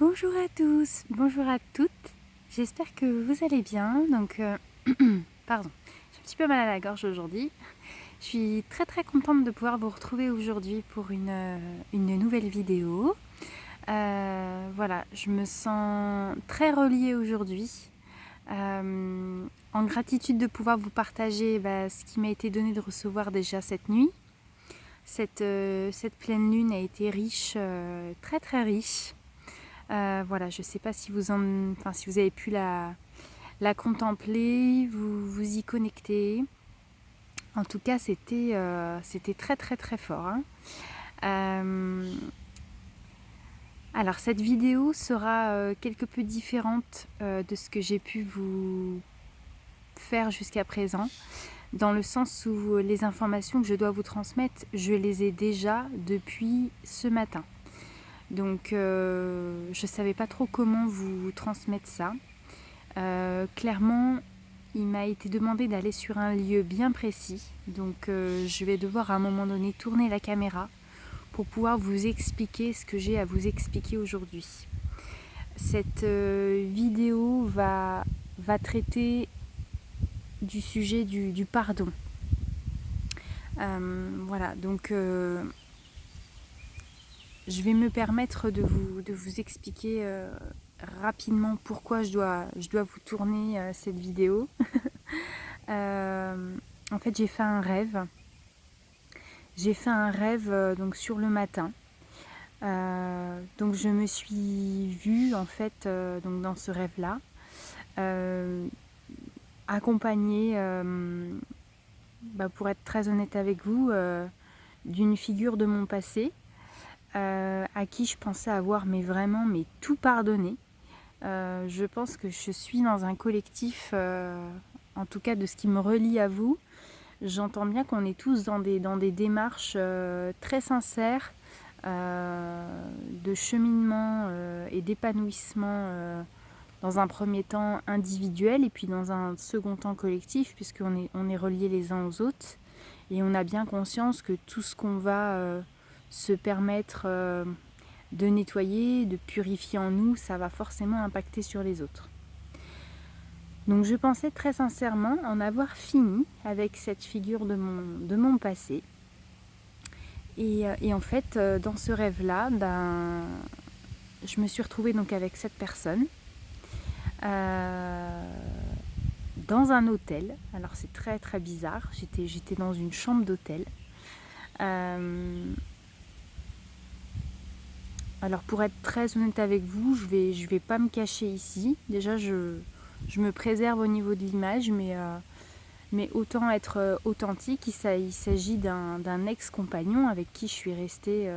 Bonjour à tous, bonjour à toutes, j'espère que vous allez bien. Pardon, j'ai un petit peu mal à la gorge aujourd'hui. Je suis très contente de pouvoir vous retrouver aujourd'hui pour une nouvelle vidéo. Voilà, je me sens très reliée aujourd'hui, en gratitude de pouvoir vous partager ce qui m'a été donné de recevoir déjà cette nuit. Cette pleine lune a été riche, très riche. Voilà, je ne sais pas si vous avez pu la contempler, vous y connecter. En tout cas, c'était très fort, hein. Alors, cette vidéo sera quelque peu différente de ce que j'ai pu vous faire jusqu'à présent, dans le sens où les informations que je dois vous transmettre, je les ai déjà depuis ce matin. Donc je ne savais pas trop comment vous transmettre ça. Clairement, il m'a été demandé d'aller sur un lieu bien précis. Donc je vais devoir à un moment donné tourner la caméra pour pouvoir vous expliquer ce que j'ai à vous expliquer aujourd'hui. Cette vidéo va traiter du sujet du pardon. Voilà, donc je vais me permettre de vous expliquer rapidement pourquoi je dois vous tourner cette vidéo. En fait, j'ai fait un rêve. Donc sur le matin. Donc je me suis vue en fait donc dans ce rêve-là, accompagnée, pour être très honnête avec vous, d'une figure de mon passé, à qui je pensais avoir vraiment tout pardonné. Je pense que je suis dans un collectif, en tout cas de ce qui me relie à vous. J'entends bien qu'on est tous dans des démarches très sincères, de cheminement et d'épanouissement, dans un premier temps individuel et puis dans un second temps collectif, puisqu'on est reliés les uns aux autres. Et on a bien conscience que tout ce qu'on va se permettre de nettoyer, de purifier en nous, ça va forcément impacter sur les autres. Donc je pensais très sincèrement en avoir fini avec cette figure de mon passé. Et en fait, dans ce rêve-là, je me suis retrouvée donc avec cette personne dans un hôtel. Alors c'est très bizarre, j'étais dans une chambre d'hôtel. Alors pour être très honnête avec vous, je vais pas me cacher ici. Déjà je me préserve au niveau de l'image, mais autant être authentique. Il s'agit d'un ex-compagnon avec qui je suis restée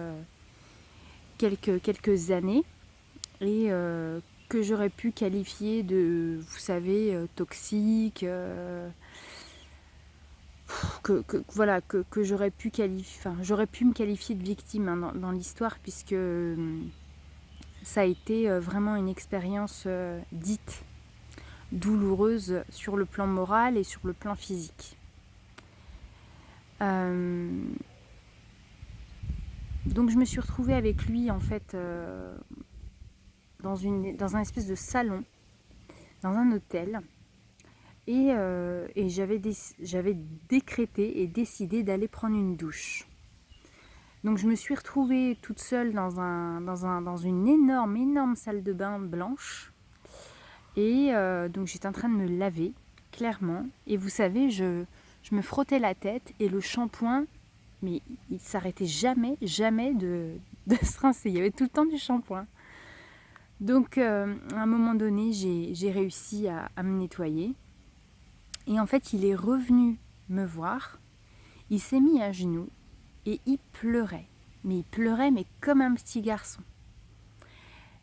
quelques années et que j'aurais pu qualifier de, vous savez, toxique, voilà, que j'aurais pu j'aurais pu me qualifier de victime, hein, dans l'histoire, puisque ça a été vraiment une expérience dite douloureuse sur le plan moral et sur le plan physique. Donc je me suis retrouvée avec lui en fait dans un espèce de salon, dans un hôtel, et j'avais décrété et décidé d'aller prendre une douche. Donc je me suis retrouvée toute seule dans une énorme salle de bain blanche, et donc j'étais en train de me laver, clairement, et vous savez, je me frottais la tête et le shampoing, mais il s'arrêtait jamais de se rincer, il y avait tout le temps du shampoing. Donc à un moment donné, j'ai réussi à me nettoyer. Et en fait, il est revenu me voir, il s'est mis à genoux et il pleurait. Mais il pleurait, mais comme un petit garçon.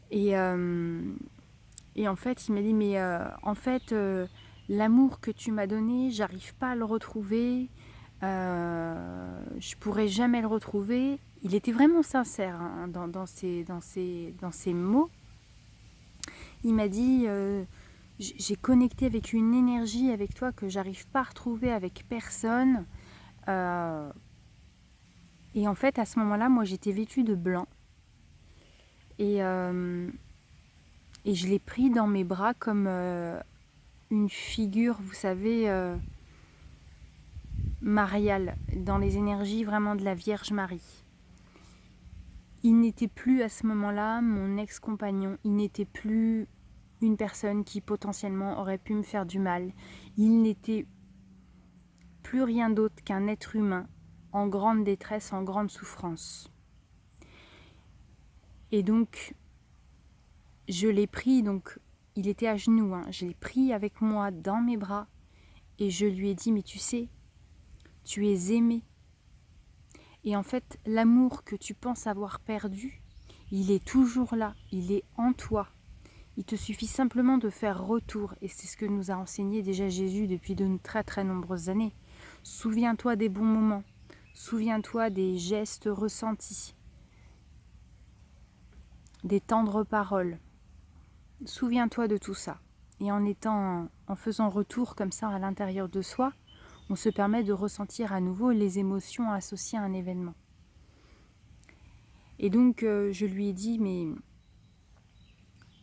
Et en fait, il m'a dit, mais en fait, l'amour que tu m'as donné, j'arrive pas à le retrouver, je pourrai jamais le retrouver. Il était vraiment sincère, hein, dans ses mots. Il m'a dit, j'ai connecté avec une énergie avec toi que j'arrive pas à retrouver avec personne. Et en fait, à ce moment-là, moi, j'étais vêtue de blanc. Et Et je l'ai pris dans mes bras comme une figure, vous savez, mariale, dans les énergies vraiment de la Vierge Marie. Il n'était plus à ce moment-là mon ex-compagnon, il n'était plus une personne qui potentiellement aurait pu me faire du mal. Il n'était plus rien d'autre qu'un être humain en grande détresse, en grande souffrance. Et donc, je l'ai pris, donc il était à genoux, hein, je l'ai pris avec moi dans mes bras et je lui ai dit, mais tu sais, tu es aimé. Et en fait, l'amour que tu penses avoir perdu, il est toujours là, il est en toi. Il te suffit simplement de faire retour, et c'est ce que nous a enseigné déjà Jésus depuis de très très nombreuses années. Souviens-toi des bons moments, souviens-toi des gestes ressentis, des tendres paroles. Souviens-toi de tout ça. Et en faisant retour comme ça à l'intérieur de soi, on se permet de ressentir à nouveau les émotions associées à un événement. Et donc je lui ai dit, mais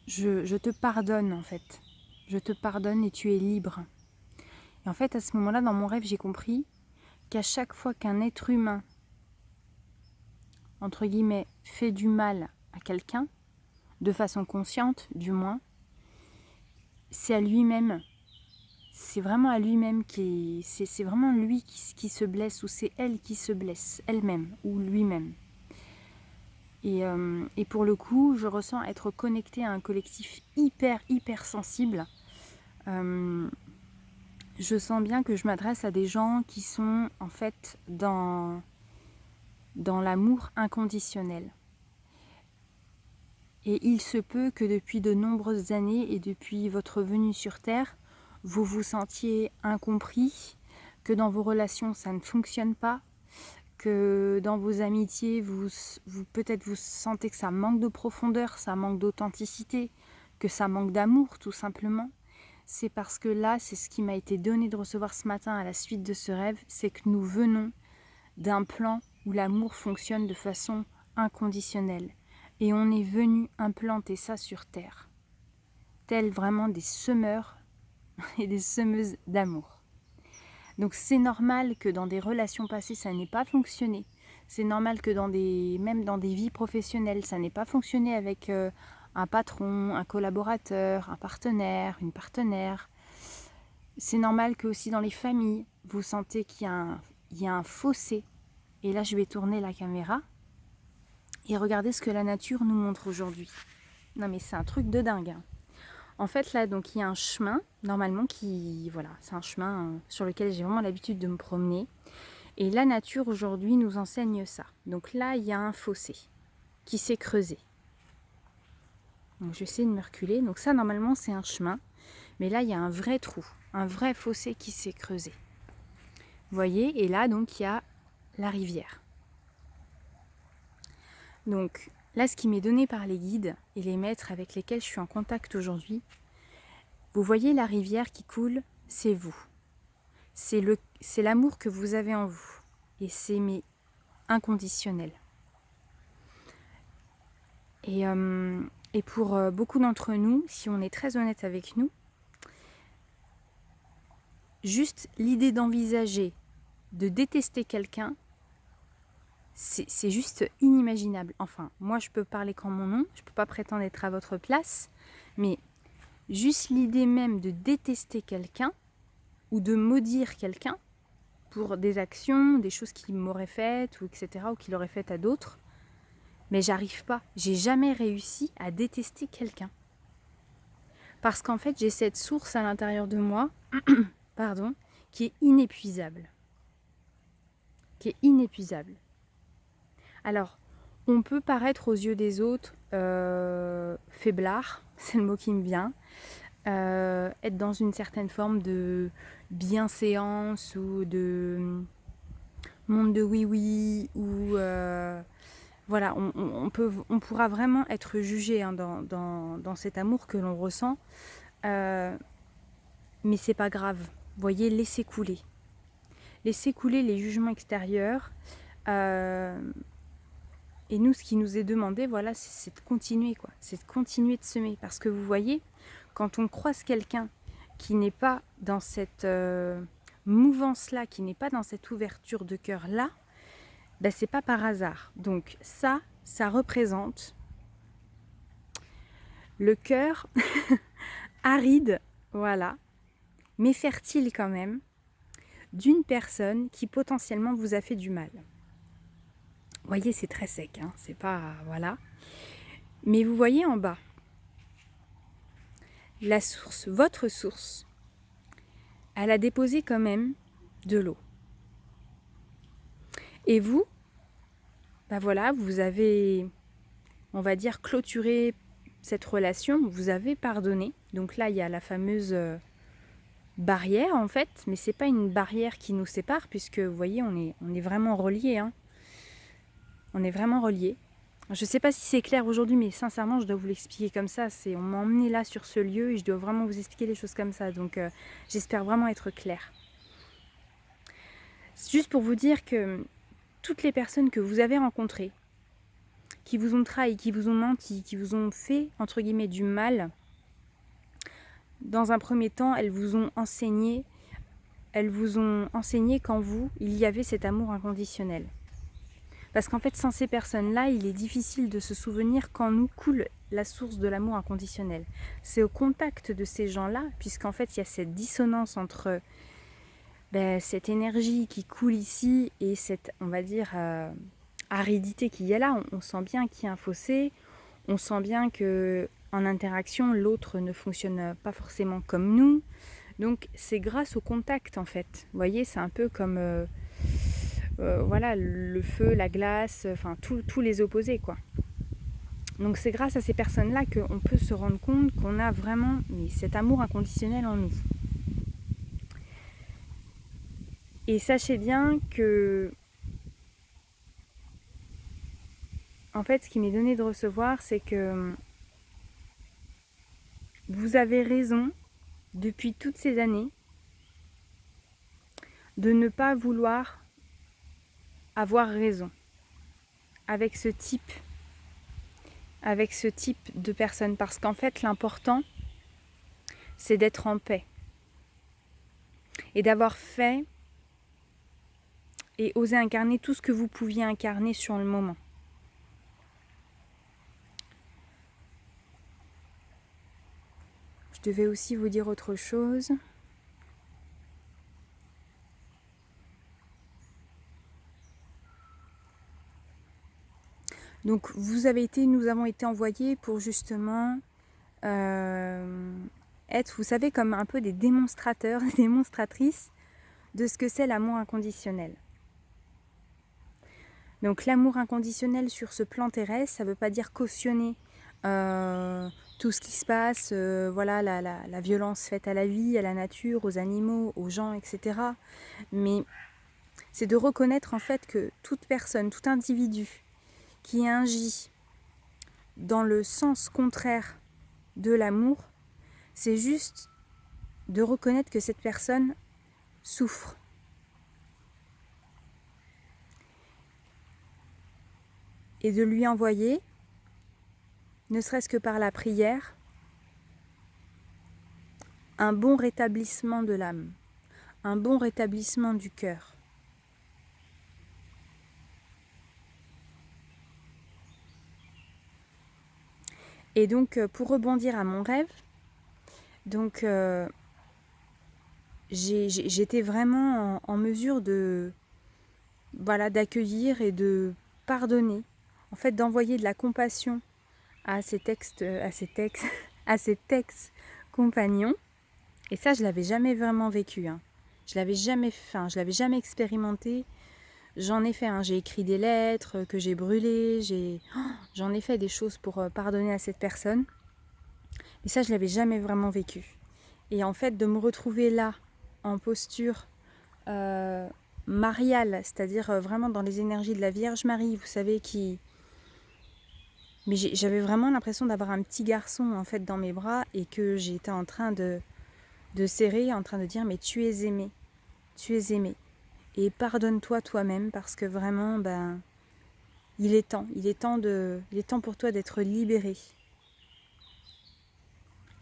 je te pardonne en fait. Je te pardonne et tu es libre. Et en fait, à ce moment-là, dans mon rêve, j'ai compris qu'à chaque fois qu'un être humain, entre guillemets, fait du mal à quelqu'un, de façon consciente du moins, c'est à lui-même. C'est vraiment à lui-même c'est vraiment lui qui se blesse, ou c'est elle qui se blesse, elle-même ou lui-même. Et pour le coup, je ressens être connectée à un collectif hyper sensible. Je sens bien que je m'adresse à des gens qui sont en fait dans l'amour inconditionnel. Et il se peut que depuis de nombreuses années et depuis votre venue sur Terre, vous vous sentiez incompris, que dans vos relations ça ne fonctionne pas, que dans vos amitiés vous peut-être vous sentez que ça manque de profondeur, ça manque d'authenticité, que ça manque d'amour tout simplement. C'est parce que là, c'est ce qui m'a été donné de recevoir ce matin à la suite de ce rêve, c'est que nous venons d'un plan où l'amour fonctionne de façon inconditionnelle. Et on est venu implanter ça sur Terre, tels vraiment des semeurs et des semeuses d'amour. Donc c'est normal que dans des relations passées, ça n'ait pas fonctionné. C'est normal que même dans des vies professionnelles, ça n'ait pas fonctionné avec un patron, un collaborateur, un partenaire, une partenaire. C'est normal que aussi dans les familles, vous sentez qu'il y a un fossé. Et là, je vais tourner la caméra et regardez ce que la nature nous montre aujourd'hui. Non mais c'est un truc de dingue. En fait là, donc il y a un chemin, normalement c'est un chemin sur lequel j'ai vraiment l'habitude de me promener. Et la nature aujourd'hui nous enseigne ça. Donc là, il y a un fossé qui s'est creusé. Donc je vais essayer de me reculer. Donc ça, normalement, c'est un chemin. Mais là, il y a un vrai trou, un vrai fossé qui s'est creusé. Vous voyez, et là, donc, il y a la rivière. Donc là, ce qui m'est donné par les guides et les maîtres avec lesquels je suis en contact aujourd'hui, vous voyez la rivière qui coule, c'est vous. C'est l'amour que vous avez en vous. Et c'est inconditionnel. Et pour beaucoup d'entre nous, si on est très honnête avec nous, juste l'idée d'envisager de détester quelqu'un, c'est juste inimaginable. Enfin, moi je peux parler qu'en mon nom, je ne peux pas prétendre être à votre place, mais juste l'idée même de détester quelqu'un ou de maudire quelqu'un pour des actions, des choses qu'il m'aurait faites, ou etc., ou qu'il aurait faites à d'autres, mais j'arrive pas. J'ai jamais réussi à détester quelqu'un. Parce qu'en fait, j'ai cette source à l'intérieur de moi, pardon, qui est inépuisable. Alors, on peut paraître aux yeux des autres faiblard, c'est le mot qui me vient, être dans une certaine forme de bienséance ou de monde de oui-oui, ou voilà, on pourra vraiment être jugé hein, dans cet amour que l'on ressent, mais c'est pas grave. Vous voyez, laissez couler les jugements extérieurs. Et nous, ce qui nous est demandé, voilà, c'est de continuer, quoi. C'est de continuer de semer. Parce que vous voyez, quand on croise quelqu'un qui n'est pas dans cette mouvance-là, qui n'est pas dans cette ouverture de cœur-là, ben, c'est pas par hasard. Donc ça représente le cœur aride, voilà, mais fertile quand même, d'une personne qui potentiellement vous a fait du mal. Vous voyez, c'est très sec, hein, c'est pas... Voilà. Mais vous voyez en bas, la source, votre source, elle a déposé quand même de l'eau. Et vous, ben voilà, vous avez, on va dire, clôturé cette relation, vous avez pardonné. Donc là, il y a la fameuse barrière en fait, mais c'est pas une barrière qui nous sépare, puisque vous voyez, on est vraiment reliés, hein. On est vraiment reliés. Je ne sais pas si c'est clair aujourd'hui, mais sincèrement, je dois vous l'expliquer comme ça. On m'a emmené là sur ce lieu et je dois vraiment vous expliquer les choses comme ça. Donc, j'espère vraiment être claire. C'est juste pour vous dire que toutes les personnes que vous avez rencontrées, qui vous ont trahi, qui vous ont menti, qui vous ont fait, entre guillemets, du mal, dans un premier temps, elles vous ont enseigné qu'en vous, il y avait cet amour inconditionnel. Parce qu'en fait, sans ces personnes-là, il est difficile de se souvenir qu'en nous coule la source de l'amour inconditionnel. C'est au contact de ces gens-là, puisqu'en fait, il y a cette dissonance entre cette énergie qui coule ici et cette, on va dire, aridité qu'il y a là. On sent bien qu'il y a un fossé, on sent bien que en interaction, l'autre ne fonctionne pas forcément comme nous. Donc, c'est grâce au contact, en fait. Vous voyez, c'est un peu comme... voilà, le feu, la glace, enfin tous les opposés, quoi. Donc c'est grâce à ces personnes-là qu'on peut se rendre compte qu'on a vraiment cet amour inconditionnel en nous. Et sachez bien que, en fait, ce qui m'est donné de recevoir, c'est que vous avez raison, depuis toutes ces années, de ne pas vouloir avoir raison avec ce type de personne. Parce qu'en fait, l'important, c'est d'être en paix. Et d'avoir fait et osé incarner tout ce que vous pouviez incarner sur le moment. Je devais aussi vous dire autre chose. Donc nous avons été envoyés pour justement être, vous savez, comme un peu des démonstrateurs, des démonstratrices de ce que c'est l'amour inconditionnel. Donc l'amour inconditionnel sur ce plan terrestre, ça ne veut pas dire cautionner tout ce qui se passe, voilà, la violence faite à la vie, à la nature, aux animaux, aux gens, etc. Mais c'est de reconnaître en fait que toute personne, tout individu qui agit dans le sens contraire de l'amour, c'est juste de reconnaître que cette personne souffre. Et de lui envoyer, ne serait-ce que par la prière, un bon rétablissement de l'âme, un bon rétablissement du cœur. Et donc, pour rebondir à mon rêve, donc j'étais vraiment en mesure de, voilà, d'accueillir et de pardonner, en fait, d'envoyer de la compassion à ces ex-compagnons. Et ça, je l'avais jamais vraiment vécu, hein. Je l'avais jamais expérimenté. J'en ai fait, hein. J'ai écrit des lettres que j'ai brûlées, j'en ai fait des choses pour pardonner à cette personne. Mais ça, je l'avais jamais vraiment vécu. Et en fait, de me retrouver là, en posture mariale, c'est-à-dire vraiment dans les énergies de la Vierge Marie, vous savez, mais j'avais vraiment l'impression d'avoir un petit garçon en fait dans mes bras et que j'étais en train de serrer, en train de dire mais tu es aimé, et pardonne-toi toi-même parce que vraiment il est temps, il est temps pour toi d'être libéré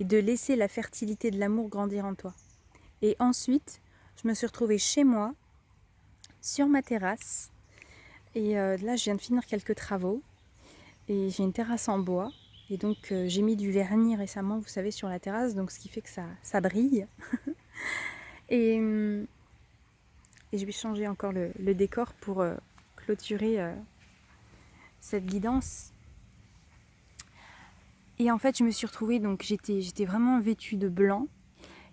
et de laisser la fertilité de l'amour grandir en toi. Et ensuite, je me suis retrouvée chez moi, sur ma terrasse, et là je viens de finir quelques travaux, et j'ai une terrasse en bois, et donc j'ai mis du vernis récemment, vous savez, sur la terrasse, donc ce qui fait que ça brille. Et je vais changer encore le décor pour clôturer cette guidance. Et en fait, je me suis retrouvée, donc j'étais vraiment vêtue de blanc.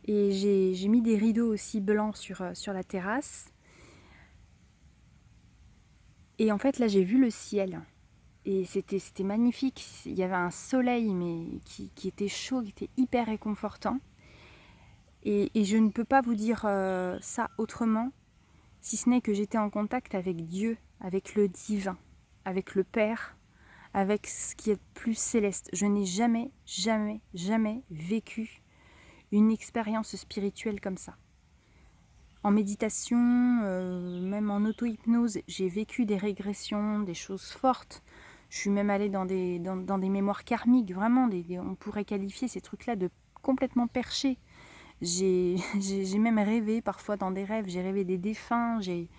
Et j'ai mis des rideaux aussi blancs sur la terrasse. Et en fait, là, j'ai vu le ciel. Et c'était magnifique. Il y avait un soleil, mais qui était chaud, qui était hyper réconfortant. Et je ne peux pas vous dire ça autrement, si ce n'est que j'étais en contact avec Dieu, avec le divin, avec le Père, avec ce qui est plus céleste. Je n'ai jamais, jamais, jamais vécu une expérience spirituelle comme ça. En méditation, même en auto-hypnose, j'ai vécu des régressions, des choses fortes. Je suis même allée dans des mémoires karmiques, vraiment, on pourrait qualifier ces trucs-là de complètement perchés. J'ai même rêvé, parfois dans des rêves, j'ai rêvé des défunts, j'ai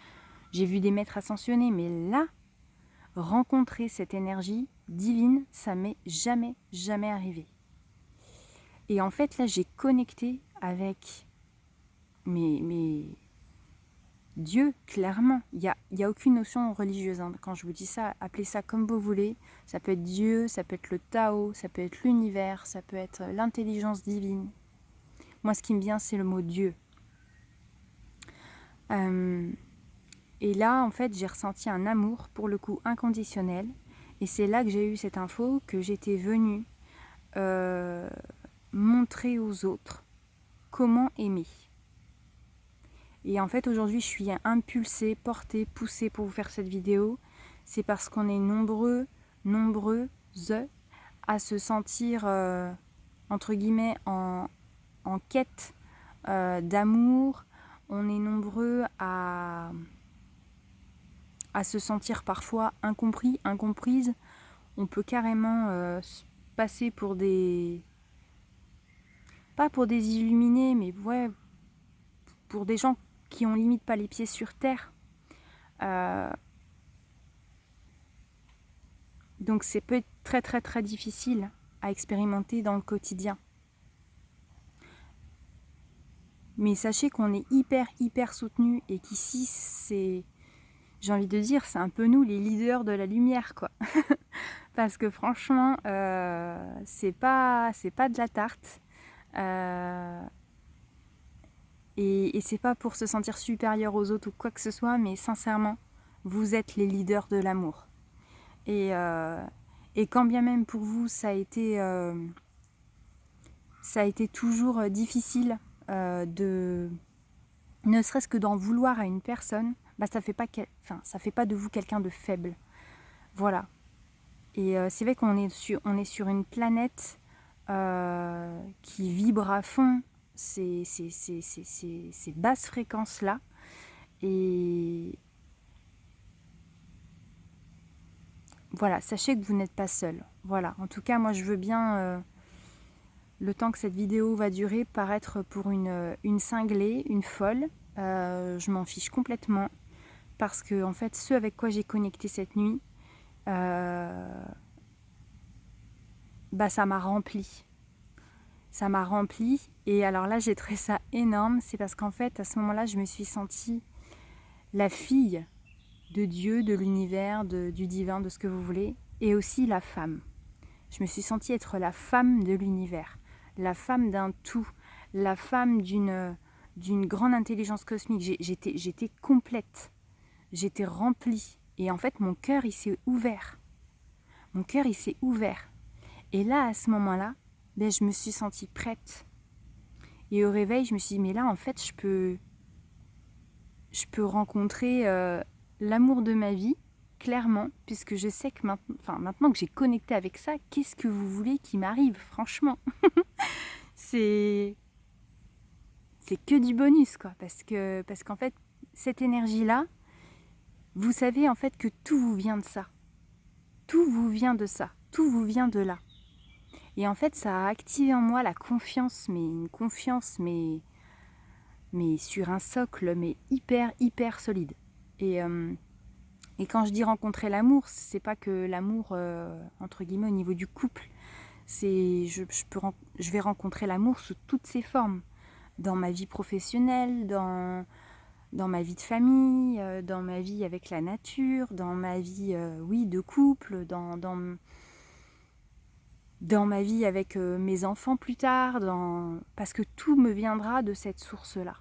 vu des maîtres ascensionnés, mais là, rencontrer cette énergie divine, ça m'est jamais, jamais arrivé. Et en fait, là, j'ai connecté avec Dieu, clairement. Il y a aucune notion religieuse. Hein. Quand je vous dis ça, appelez ça comme vous voulez. Ça peut être Dieu, ça peut être le Tao, ça peut être l'univers, ça peut être l'intelligence divine. Moi, ce qui me vient, c'est le mot Dieu. Et là, en fait, j'ai ressenti un amour, pour le coup, inconditionnel. Et c'est là que j'ai eu cette info que j'étais venue montrer aux autres comment aimer. Et en fait, aujourd'hui, je suis impulsée, portée, poussée pour vous faire cette vidéo. C'est parce qu'on est nombreuses à se sentir, entre guillemets, en quête d'amour. On est nombreux à se sentir parfois incompris, incomprises. On peut carrément passer pour pas pour des illuminés, mais ouais, pour des gens qui ont limite pas les pieds sur terre. Donc c'est peut être très très très difficile à expérimenter dans le quotidien. Mais sachez qu'on est hyper soutenu et qu'ici c'est, j'ai envie de dire, c'est un peu nous les leaders de la lumière, quoi. Parce que franchement, c'est pas de la tarte. Et c'est pas pour se sentir supérieur aux autres ou quoi que ce soit, mais sincèrement, vous êtes les leaders de l'amour. Et quand bien même pour vous, ça a été toujours difficile de, ne serait-ce que d'en vouloir à une personne, bah ça fait pas de vous quelqu'un de faible. Voilà. Et c'est vrai qu'on est sur une planète qui vibre à fond ces basses fréquences-là. Et voilà, sachez que vous n'êtes pas seul. Voilà, en tout cas, moi je veux bien, le temps que cette vidéo va durer, paraître pour une cinglée, une folle. Je m'en fiche complètement. Parce que, en fait, ceux avec quoi j'ai connecté cette nuit, bah ça m'a rempli. Ça m'a rempli. Et alors là, j'ai trouvé ça énorme. C'est parce qu'en fait, à ce moment-là, je me suis sentie la fille de Dieu, de l'univers, du divin, de ce que vous voulez. Et aussi la femme. Je me suis sentie être la femme de l'univers. La femme d'un tout. La femme d'une grande intelligence cosmique. J'étais complète. J'étais remplie. Et en fait, mon cœur, il s'est ouvert. Mon cœur, il s'est ouvert. Et là, à ce moment-là, ben, je me suis sentie prête. Et au réveil, je me suis dit, mais là, en fait, je peux rencontrer l'amour de ma vie, clairement, puisque je sais que maintenant que j'ai connecté avec ça, qu'est-ce que vous voulez qui m'arrive, franchement. C'est que du bonus, quoi, parce qu'en fait, cette énergie-là, vous savez en fait que tout vous vient de ça. tout vous vient de ça, tout vous vient de là. Et en fait, ça a activé en moi la confiance, mais une confiance, mais sur un socle, mais hyper, hyper solide. Et quand je dis rencontrer l'amour, c'est pas que l'amour, entre guillemets, au niveau du couple. C'est, je vais rencontrer l'amour sous toutes ses formes. Dans ma vie professionnelle, dans ma vie de famille, dans ma vie avec la nature, dans ma vie, oui, de couple, dans ma vie avec mes enfants plus tard, parce que tout me viendra de cette source-là.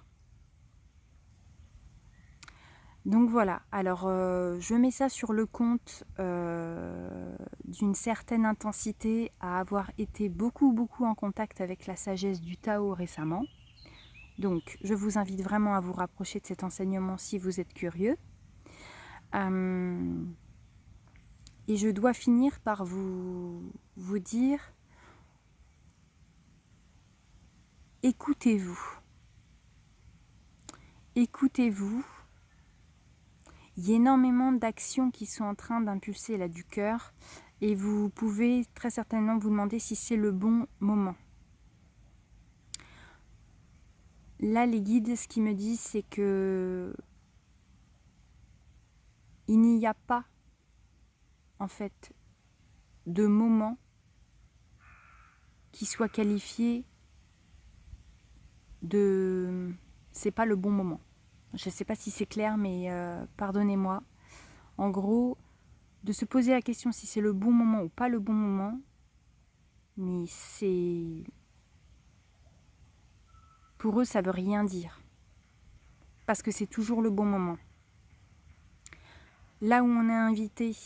Donc voilà, alors je mets ça sur le compte d'une certaine intensité à avoir été beaucoup, beaucoup en contact avec la sagesse du Tao récemment. Donc je vous invite vraiment à vous rapprocher de cet enseignement si vous êtes curieux. Et je dois finir par vous dire, écoutez-vous. Écoutez-vous. Il y a énormément d'actions qui sont en train d'impulser là du cœur et vous pouvez très certainement vous demander si c'est le bon moment. Là, les guides, ce qu'ils me disent, c'est que il n'y a pas, en fait, de moment qui soit qualifié de... c'est pas le bon moment. Je ne sais pas si c'est clair, mais pardonnez-moi. En gros, de se poser la question si c'est le bon moment ou pas le bon moment, mais c'est... Pour eux, ça veut rien dire. Parce que c'est toujours le bon moment. Là où on est invité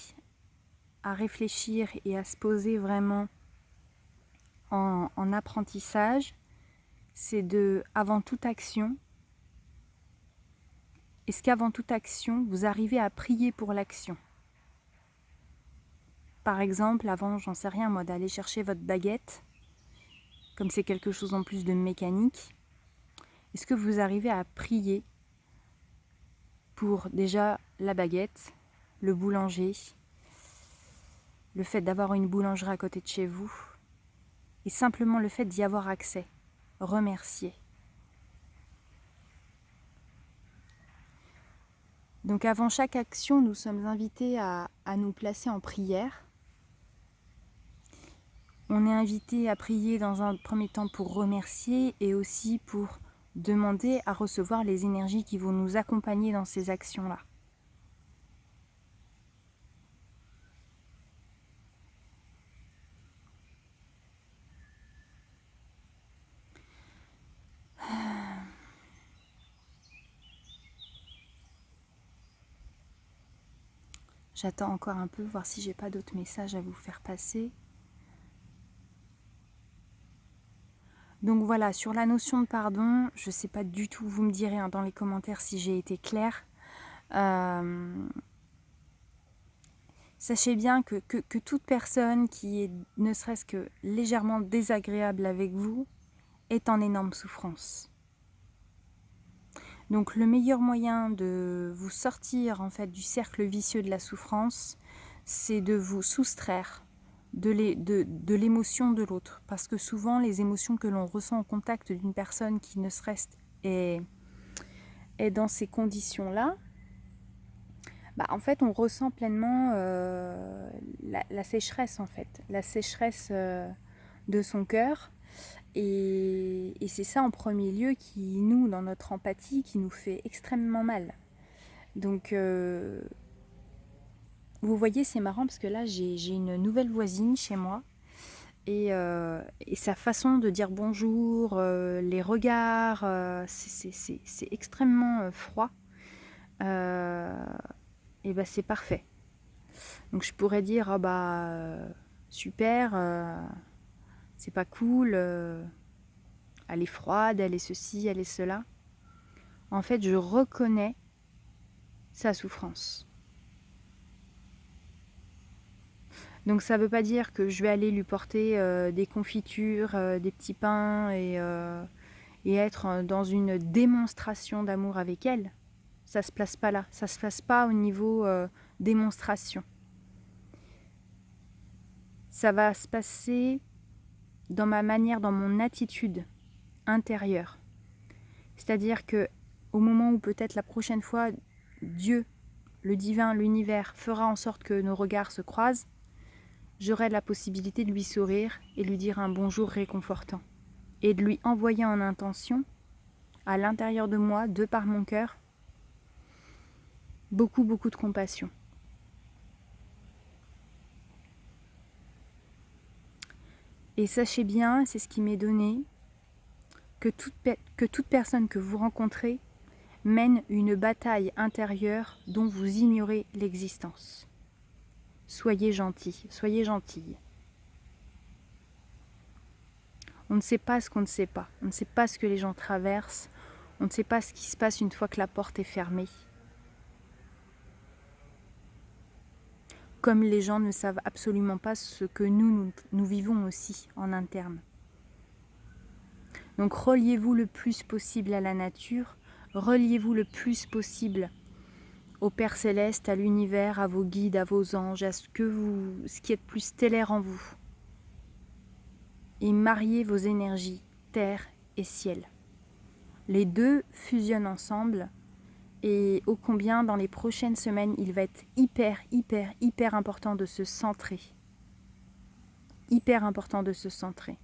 à réfléchir et à se poser vraiment en apprentissage, c'est de, avant toute action, est-ce qu'avant toute action, vous arrivez à prier pour l'action? Par exemple, avant, j'en sais rien moi, d'aller chercher votre baguette, comme c'est quelque chose en plus de mécanique, est-ce que vous arrivez à prier pour déjà la baguette, le boulanger, le fait d'avoir une boulangerie à côté de chez vous, et simplement le fait d'y avoir accès, remercier. Donc avant chaque action, nous sommes invités à nous placer en prière. On est invité à prier dans un premier temps pour remercier et aussi pour demander à recevoir les énergies qui vont nous accompagner dans ces actions-là. J'attends encore un peu, voir si j'ai pas d'autres messages à vous faire passer. Donc voilà, sur la notion de pardon, je ne sais pas du tout, vous me direz hein, dans les commentaires si j'ai été claire. Sachez bien que toute personne qui est ne serait-ce que légèrement désagréable avec vous est en énorme souffrance. Donc le meilleur moyen de vous sortir en fait du cercle vicieux de la souffrance, c'est de vous soustraire de l'émotion de l'autre. Parce que souvent les émotions que l'on ressent au contact d'une personne qui ne serait-ce est dans ces conditions-là, bah, en fait on ressent pleinement la sécheresse en fait, la sécheresse de son cœur. Et c'est ça en premier lieu qui, nous, dans notre empathie, qui nous fait extrêmement mal. Donc, vous voyez, c'est marrant parce que là, j'ai une nouvelle voisine chez moi. Et sa façon de dire bonjour, les regards, c'est extrêmement froid. Et bah, c'est parfait. Donc, je pourrais dire, oh, bah, super, c'est pas cool. Elle est froide, elle est ceci, elle est cela. En fait, je reconnais sa souffrance. Donc ça ne veut pas dire que je vais aller lui porter des confitures, des petits pains et être dans une démonstration d'amour avec elle. Ça ne se place pas là, ça ne se place pas au niveau démonstration. Ça va se passer dans ma manière, dans mon attitude intérieure. C'est-à-dire que au moment où peut-être la prochaine fois, Dieu, le divin, l'univers fera en sorte que nos regards se croisent, j'aurai la possibilité de lui sourire et lui dire un bonjour réconfortant. Et de lui envoyer en intention, à l'intérieur de moi, de par mon cœur, beaucoup, beaucoup de compassion. Et sachez bien, c'est ce qui m'est donné, que toute personne que vous rencontrez mène une bataille intérieure dont vous ignorez l'existence. Soyez gentils, soyez gentille. On ne sait pas ce qu'on ne sait pas. On ne sait pas ce que les gens traversent. On ne sait pas ce qui se passe une fois que la porte est fermée. Comme les gens ne savent absolument pas ce que nous vivons aussi en interne. Donc reliez-vous le plus possible à la nature, reliez-vous le plus possible au Père Céleste, à l'univers, à vos guides, à vos anges, à ce qui est de plus stellaire en vous. Et mariez vos énergies, terre et ciel. Les deux fusionnent ensemble et ô combien dans les prochaines semaines, il va être hyper important de se centrer. Hyper important de se centrer.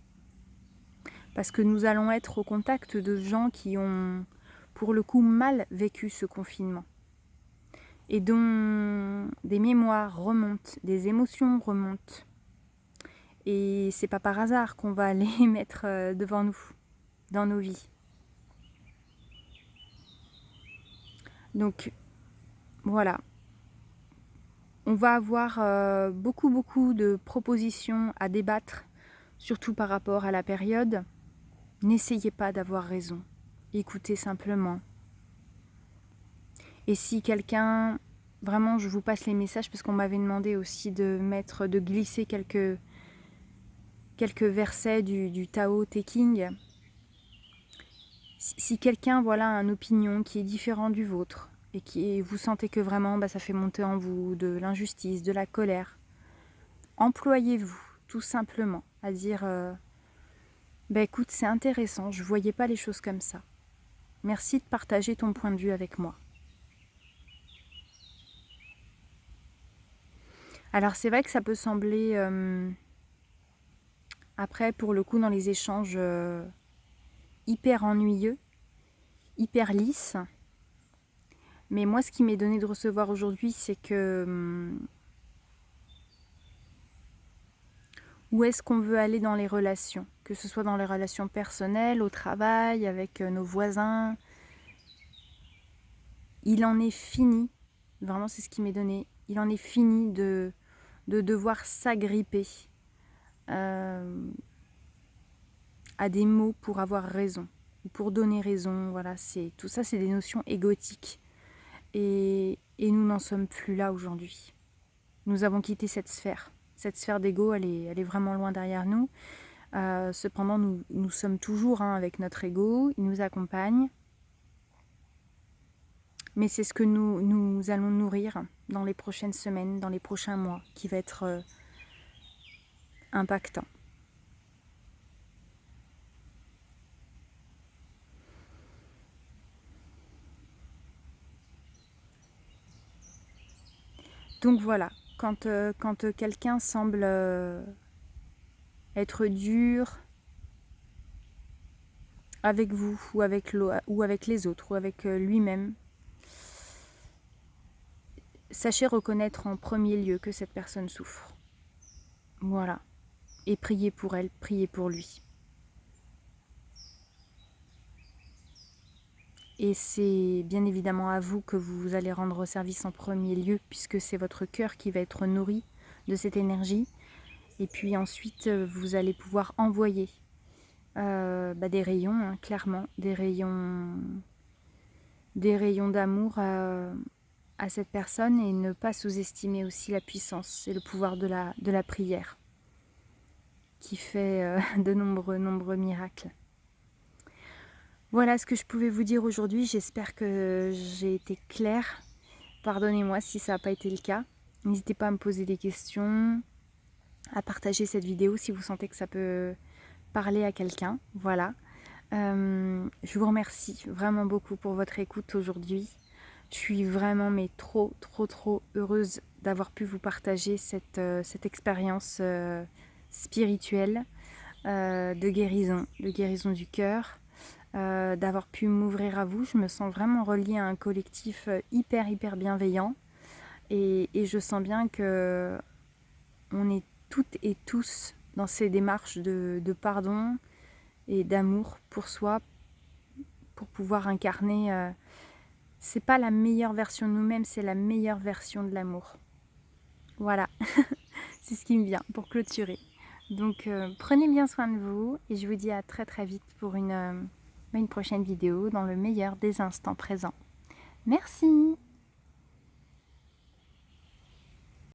Parce que nous allons être au contact de gens qui ont, pour le coup, mal vécu ce confinement. Et dont des mémoires remontent, des émotions remontent. Et c'est pas par hasard qu'on va les mettre devant nous, dans nos vies. Donc, voilà. On va avoir beaucoup de propositions à débattre, surtout par rapport à la période. N'essayez pas d'avoir raison. Écoutez simplement. Et si quelqu'un, vraiment je vous passe les messages parce qu'on m'avait demandé aussi de glisser quelques versets du Tao Te Ching. Si quelqu'un a une opinion qui est différente du vôtre et vous sentez que vraiment ça fait monter en vous de l'injustice, de la colère, employez-vous tout simplement à dire écoute, c'est intéressant, je ne voyais pas les choses comme ça. Merci de partager ton point de vue avec moi. Alors c'est vrai que ça peut sembler, après pour le coup dans les échanges, hyper ennuyeux, hyper lisse. Mais moi ce qui m'est donné de recevoir aujourd'hui, c'est que où est-ce qu'on veut aller dans les relations, que ce soit dans les relations personnelles, au travail, avec nos voisins. Il en est fini, vraiment c'est ce qui m'est donné, il en est fini de devoir s'agripper à des mots pour avoir raison, ou pour donner raison. Voilà, tout ça c'est des notions égotiques. Et nous n'en sommes plus là aujourd'hui. Nous avons quitté cette sphère. Cette sphère d'ego, elle est vraiment loin derrière nous. Cependant, nous sommes toujours avec notre ego, il nous accompagne. Mais c'est ce que nous allons nourrir dans les prochaines semaines, dans les prochains mois, qui va être impactant. Donc voilà, quand quelqu'un semble être dur avec vous, ou avec les autres, ou avec lui-même, sachez reconnaître en premier lieu que cette personne souffre. Voilà. Et priez pour elle, priez pour lui. Et c'est bien évidemment à vous que vous allez rendre service en premier lieu, puisque c'est votre cœur qui va être nourri de cette énergie. Et puis ensuite, vous allez pouvoir envoyer des rayons, clairement, des rayons d'amour à cette personne, et ne pas sous-estimer aussi la puissance et le pouvoir de la prière, qui fait de nombreux miracles. Voilà ce que je pouvais vous dire aujourd'hui. J'espère que j'ai été claire. Pardonnez-moi si ça n'a pas été le cas. N'hésitez pas à me poser des questions. à partager cette vidéo si vous sentez que ça peut parler à quelqu'un. Voilà. Je vous remercie vraiment beaucoup pour votre écoute aujourd'hui. Je suis vraiment mais trop heureuse d'avoir pu vous partager cette expérience spirituelle de guérison du cœur, d'avoir pu m'ouvrir à vous. Je me sens vraiment reliée à un collectif hyper bienveillant et je sens bien que on est toutes et tous dans ces démarches de pardon et d'amour pour soi, pour pouvoir incarner. C'est pas la meilleure version de nous-mêmes, c'est la meilleure version de l'amour. Voilà, c'est ce qui me vient pour clôturer. Donc prenez bien soin de vous et je vous dis à très vite pour une prochaine vidéo dans le meilleur des instants présents. Merci!